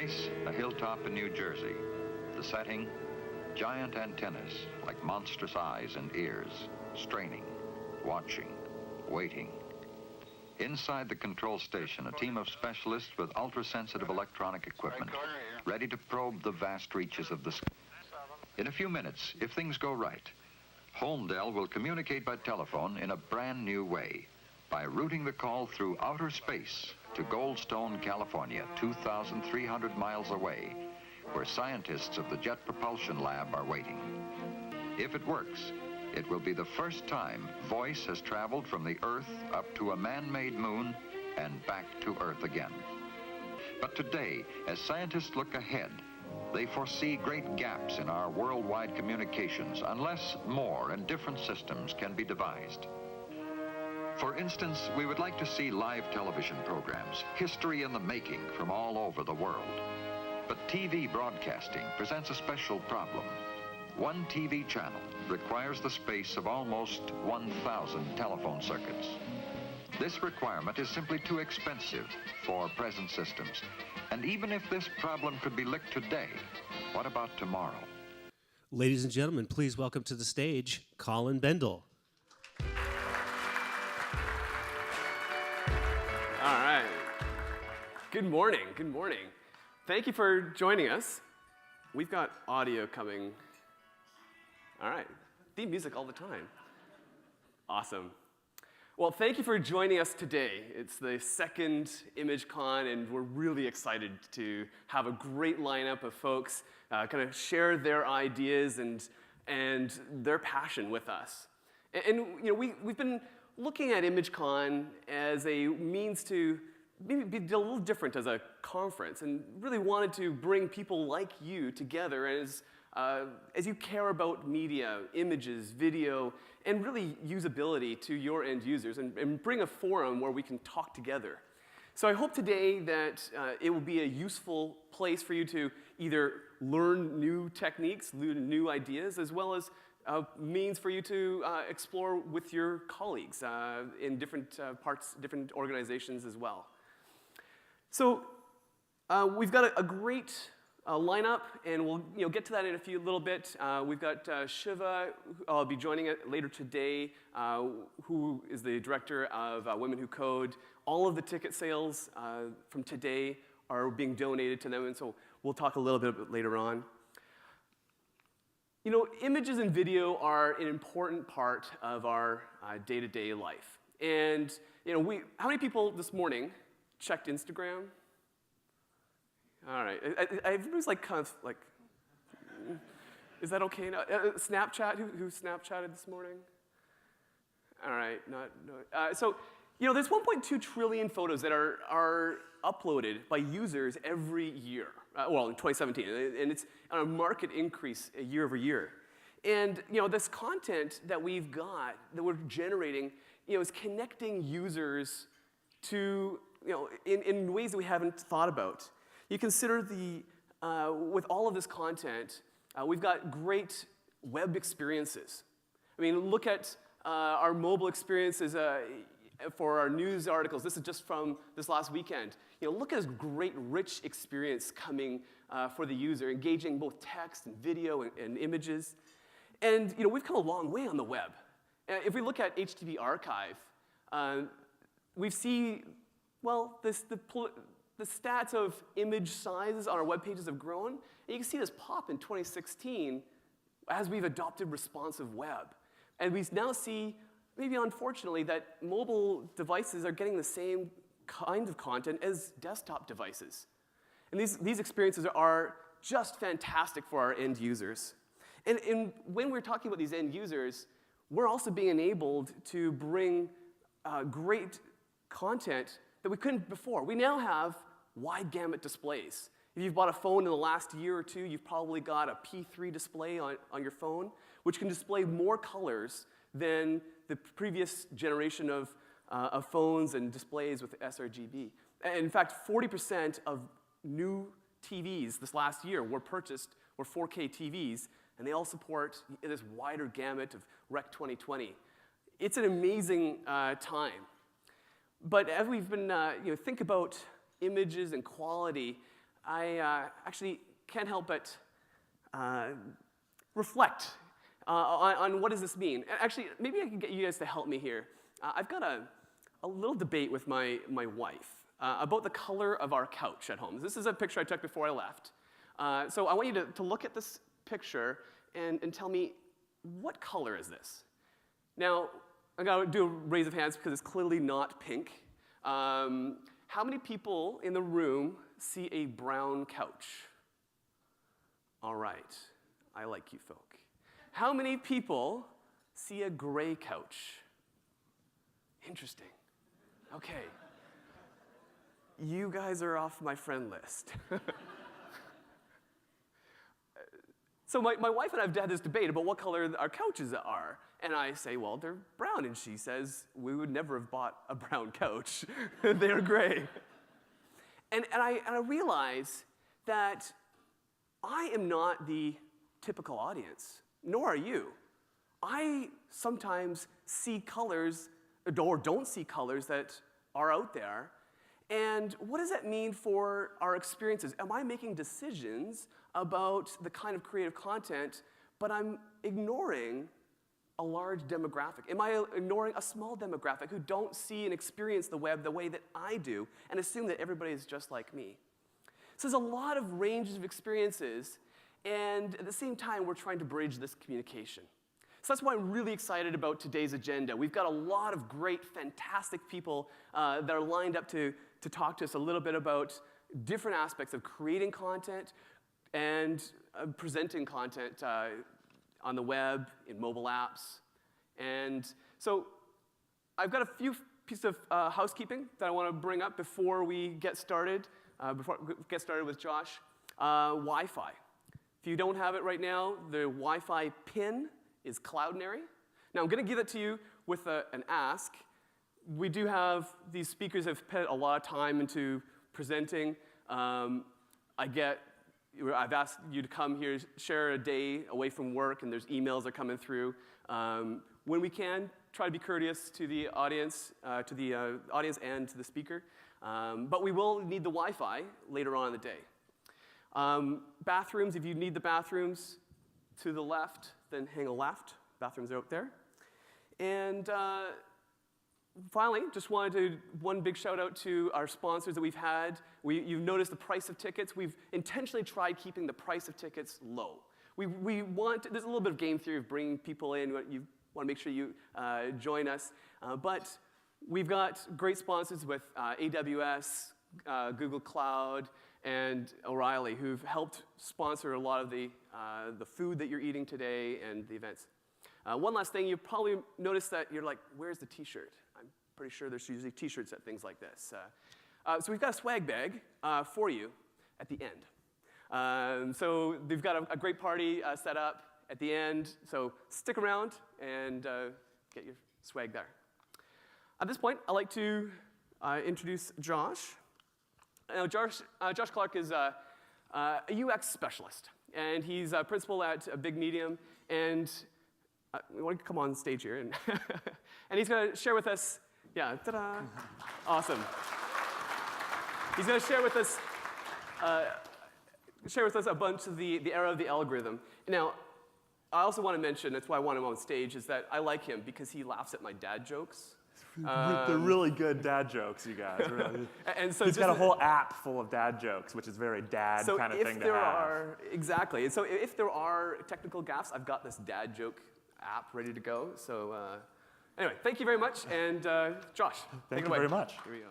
place, a hilltop in New Jersey. The setting, giant antennas like monstrous eyes and ears, straining, watching, waiting. Inside the control station, a team of specialists with ultra-sensitive electronic equipment, ready to probe the vast reaches of the sky. In a few minutes, if things go right, Bendell will communicate by telephone in a brand new way, by routing the call through outer space to Goldstone, California, 2,300 miles away, where scientists of the Jet Propulsion Lab are waiting. If it works, it will be the first time voice has traveled from the Earth up to a man-made moon and back to Earth again. But today, as scientists look ahead, they foresee great gaps in our worldwide communications unless more and different systems can be devised. For instance, we would like to see live television programs, history in the making from all over the world. But TV broadcasting presents a special problem. One TV channel requires the space of almost 1,000 telephone circuits. This requirement is simply too expensive for present systems. And even if this problem could be licked today, what about tomorrow? Ladies and gentlemen, please welcome to the stage, Colin Bendell. All right. Good morning. Good morning. Thank you for joining us. We've got audio coming. All right. Theme music all the time. Awesome. Well, thank you for joining us today. It's the second ImageCon, and we're really excited to have a great lineup of folks kind of share their ideas and their passion with us. And you know, we've been looking at ImageCon as a means to maybe be a little different as a conference, and really wanted to bring people like you together as you care about media, images, video, and really usability to your end users, and bring a forum where we can talk together. So I hope today that it will be a useful place for you to either learn new techniques, learn new ideas, as well as means for you to explore with your colleagues in different parts, different organizations as well. So we've got a great lineup, and we'll get to that in a little bit. We've got Shiva, who will be joining it later today, who is the director of Women Who Code. All of the ticket sales from today are being donated to them, and so we'll talk a little bit later on. You know, images and video are an important part of our day-to-day life. And you know, how many people this morning checked Instagram? All right, everybody's like kind of like, is that okay now? Snapchat, who Snapchatted this morning? All right, so, you know, there's 1.2 trillion photos that are uploaded by users every year. Well, in 2017, and it's on a market increase year over year. And, you know, this content that we've got, that we're generating, you know, is connecting users to, you know, in ways that we haven't thought about. You consider with all of this content, we've got great web experiences. I mean, look at our mobile experiences for our news articles. This is just from this last weekend. You know, look at this great, rich experience coming for the user, engaging both text and video and images. And, you know, we've come a long way on the web. If we look at HTTP archive, we see, well, the stats of image sizes on our web pages have grown. And you can see this pop in 2016 as we've adopted responsive web. And we now see, maybe unfortunately, that mobile devices are getting the same kind of content as desktop devices. And these experiences are just fantastic for our end users. And when we're talking about these end users, we're also being enabled to bring great content that we couldn't before. We now have wide gamut displays. If you've bought a phone in the last year or two, you've probably got a P3 display on your phone, which can display more colors than the previous generation of phones and displays with sRGB. And in fact, 40% of new TVs this last year were 4K TVs, and they all support this wider gamut of Rec 2020. It's an amazing time. But as we've been, think about images and quality, I actually can't help but reflect on what does this mean. Actually, maybe I can get you guys to help me here. I've got a little debate with my wife about the color of our couch at home. This is a picture I took before I left. So I want you to look at this picture and tell me, what color is this? Now, I'm going to do a raise of hands because it's clearly not pink. How many people in the room see a brown couch? All right, I like you folk. How many people see a gray couch? Interesting. Okay. You guys are off my friend list. So my wife and I have had this debate about what color our couches are. And I say, well, they're brown. And she says, we would never have bought a brown couch. They're gray. And I realize that I am not the typical audience, nor are you. I sometimes see colors, or don't see colors that are out there. And what does that mean for our experiences? Am I making decisions about the kind of creative content, but I'm ignoring a large demographic? Am I ignoring a small demographic who don't see and experience the web the way that I do and assume that everybody is just like me? So there's a lot of ranges of experiences, and at the same time, we're trying to bridge this communication. So that's why I'm really excited about today's agenda. We've got a lot of great, fantastic people that are lined up to talk to us a little bit about different aspects of creating content and presenting content on the web, in mobile apps. And so I've got a few pieces of housekeeping that I want to bring up before we get started, with Josh. Wi-Fi. If you don't have it right now, the Wi-Fi pin is Cloudinary. Now, I'm going to give it to you with an ask. We do have, these speakers have put a lot of time into presenting. I've asked you to come here, share a day away from work, and there's emails that are coming through. When we can, try to be courteous to the audience, and to the speaker. But we will need the Wi-Fi later on in the day. Bathrooms, if you need the bathrooms to the left, then hang a left. Bathrooms are out there. And finally, just wanted to one big shout out to our sponsors that we've had. You've noticed the price of tickets. We've intentionally tried keeping the price of tickets low. There's a little bit of game theory of bringing people in. You want to make sure you join us. But we've got great sponsors with AWS, Google Cloud, and O'Reilly, who've helped sponsor a lot of the food that you're eating today and the events. One last thing, you probably noticed that you're like, where's the t-shirt? I'm pretty sure there's usually t-shirts at things like this. So we've got a swag bag for you at the end. So they've got a great party set up at the end, so stick around and get your swag there. At this point, I'd like to introduce Josh. Now, Josh Clark is a UX specialist, and he's a principal at a big medium, and we want to come on stage here, and, and he's going to share with us, yeah, ta-da, awesome. He's going to share with us a bunch of the era of the algorithm. Now, I also want to mention, that's why I want him on stage, is that I like him because he laughs at my dad jokes. They're really good dad jokes, you guys. Really. And so he's got a whole app full of dad jokes, which is very dad kind of thing to have. Exactly. And so if there are technical gaffes, I've got this dad joke app ready to go. So anyway, thank you very much. And Josh, thank you very much. Here we go.